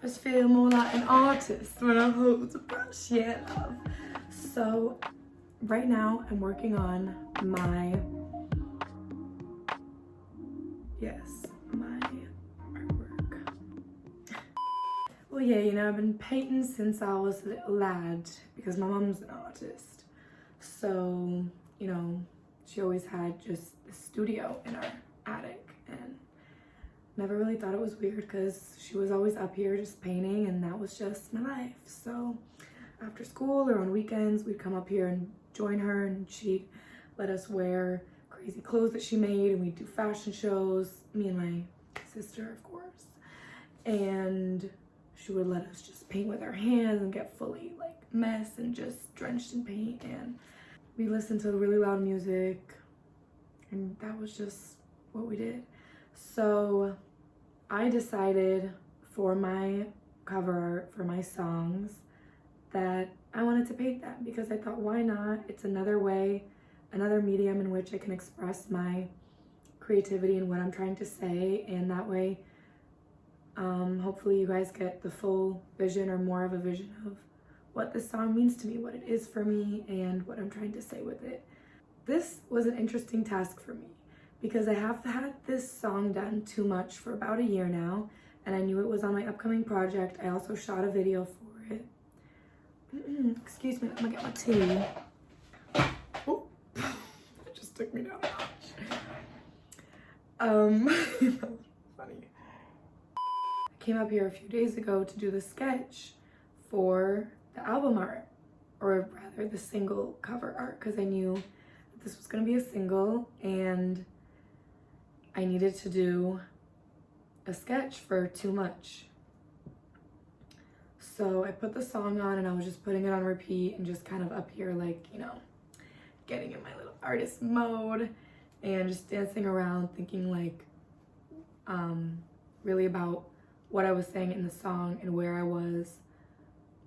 I just feel more like an artist when I hold a brush, yeah, love. So right now I'm working on my artwork. Well, yeah, you know, I've been painting since I was a little lad because my mom's an artist. So, you know, she always had just a studio in our attic, and never really thought it was weird because she was always up here just painting, and that was just my life. So after school or on weekends, we'd come up here and join her, and she'd let us wear crazy clothes that she made, and we'd do fashion shows, me and my sister, of course. And she would let us just paint with our hands and get fully like mess and just drenched in paint. And we listened to really loud music, and that was just what we did. So I decided for my cover art for my songs that I wanted to paint them because I thought, why not? It's another way, another medium in which I can express my creativity and what I'm trying to say, and that way hopefully you guys get the full vision or more of a vision of what this song means to me, what it is for me, and what I'm trying to say with it. This was an interesting task for me because I have had this song done too much for about a year now, and I knew it was on my upcoming project. I also shot a video for it. Excuse me, I'm gonna get my tea. Oh, it just took me down a notch. Funny. I came up here a few days ago to do the sketch for the album art, or rather the single cover art, because I knew that this was gonna be a single and I needed to do a sketch for Too Much. So I put the song on and I was just putting it on repeat and just kind of up here, like, you know, getting in my little artist mode and just dancing around, thinking like really about what I was saying in the song and where I was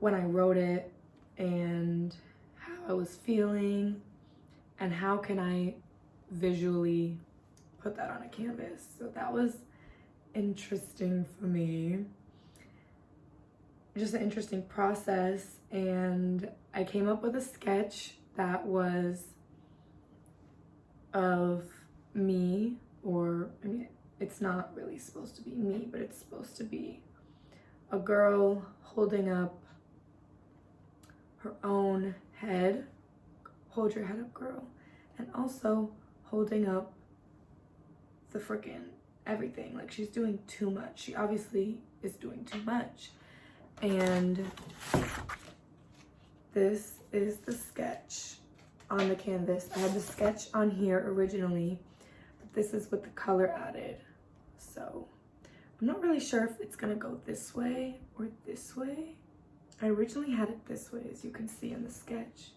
when I wrote it and how I was feeling and how can I visually put that on a canvas. So that was interesting for me. Just an interesting process, and I came up with a sketch that was of me, or I mean, it's not really supposed to be me, but it's supposed to be a girl holding up her own head. Hold your head up, girl. And also holding up the freaking everything. Like, she's doing too much. She obviously is doing too much. And this is the sketch on the canvas. I had the sketch on here originally, but this is with the color added. So I'm not really sure if it's gonna go this way or this way. I originally had it this way, as you can see in the sketch,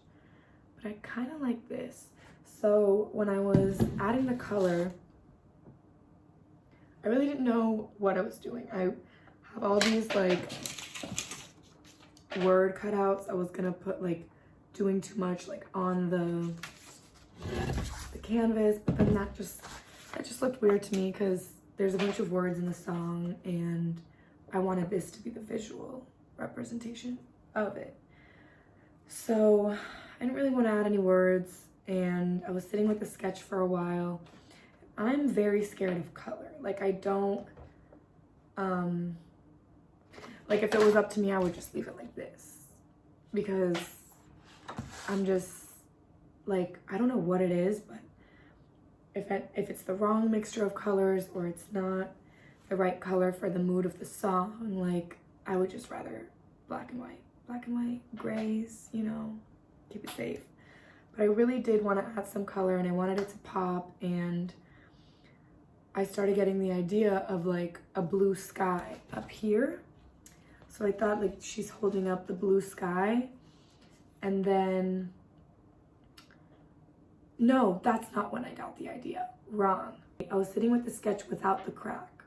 but I kind of like this. So when I was adding the color, I really didn't know what I was doing. I have all these like word cutouts. I was gonna put like doing too much like on the canvas, but then that just looked weird to me because there's a bunch of words in the song and I wanted this to be the visual representation of it. So I didn't really want to add any words, and I was sitting with the sketch for a while. I'm very scared of color. Like, I don't like, if it was up to me, I would just leave it like this because I'm just like, I don't know what it is, but if it's the wrong mixture of colors or it's not the right color for the mood of the song, like, I would just rather black and white, grays, you know, keep it safe. But I really did want to add some color and I wanted it to pop, and I started getting the idea of like a blue sky up here. So I thought like she's holding up the blue sky, and then, no, that's not when I got the idea. Wrong. I was sitting with the sketch without the crack,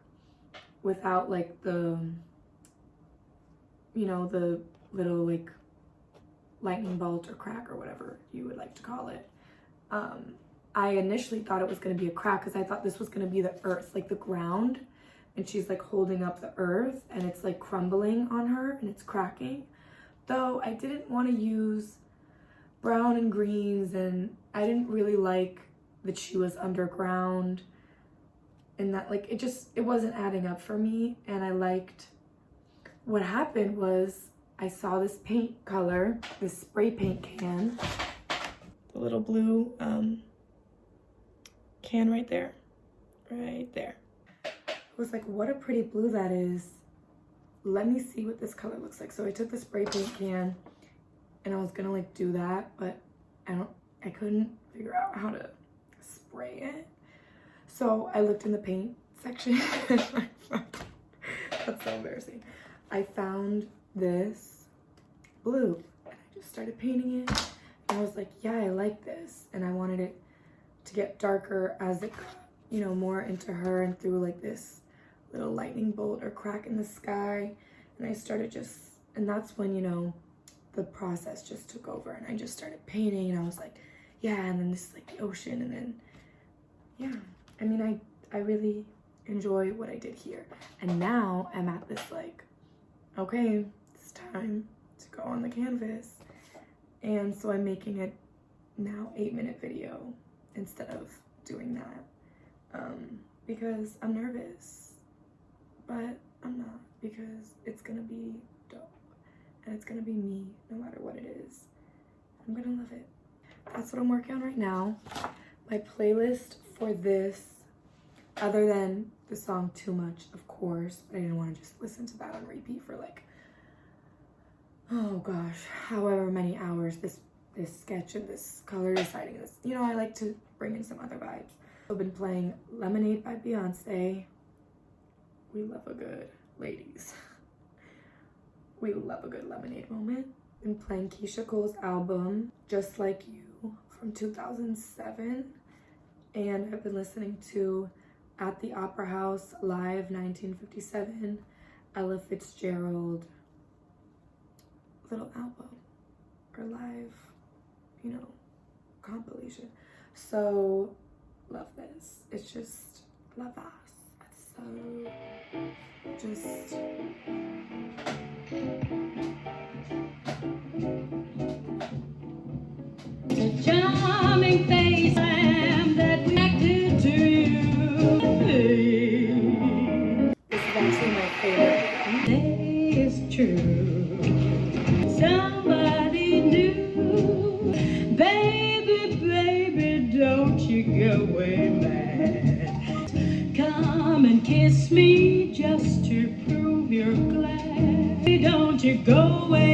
without like the, you know, the little like lightning bolt or crack or whatever you would like to call it. I initially thought it was going to be a crack because I thought this was going to be the earth, like the ground, and she's like holding up the earth and it's like crumbling on her and it's cracking. Though I didn't want to use brown and greens, and I didn't really like that she was underground, and that like it wasn't adding up for me. And I liked what happened was I saw this paint color, this spray paint can, the little blue can right there. I was like, what a pretty blue that is. Let me see what this color looks like. So I took the spray paint can and I was gonna like do that, but I couldn't figure out how to spray it. So I looked in the paint section. That's so embarrassing. I found this blue and I just started painting it. And I was like, yeah, I like this. And I wanted it to get darker as it got, you know, more into her and through like this little lightning bolt or crack in the sky. And I started and that's when, you know, the process just took over and I just started painting and I was like, yeah, and then this is like the ocean, and then, yeah. I mean, I really enjoy what I did here. And now I'm at this like, okay, it's time to go on the canvas. And so I'm making it now 8-minute video instead of doing that because I'm nervous, but I'm not, because it's gonna be dope and it's gonna be me no matter what it is. I'm gonna love it. That's what I'm working on right now. My playlist for this, other than the song Too Much, of course, but I didn't want to just listen to that on repeat for like, oh gosh, however many hours. This sketch and this color deciding this, you know, I like to bring in some other vibes. I've been playing Lemonade by Beyonce. We love a good, ladies, we love a good Lemonade moment. Been playing Keisha Cole's album Just Like You from 2007, and I've been listening to At the Opera House Live 1957, Ella Fitzgerald little album or live, you know, compilation. So love this. It's just love us. It's so just the charming face that connected to you. This is actually my favorite. It's true. Somebody new. Baby, baby, don't you go away mad. Come and kiss me just to prove you're glad. Don't you go away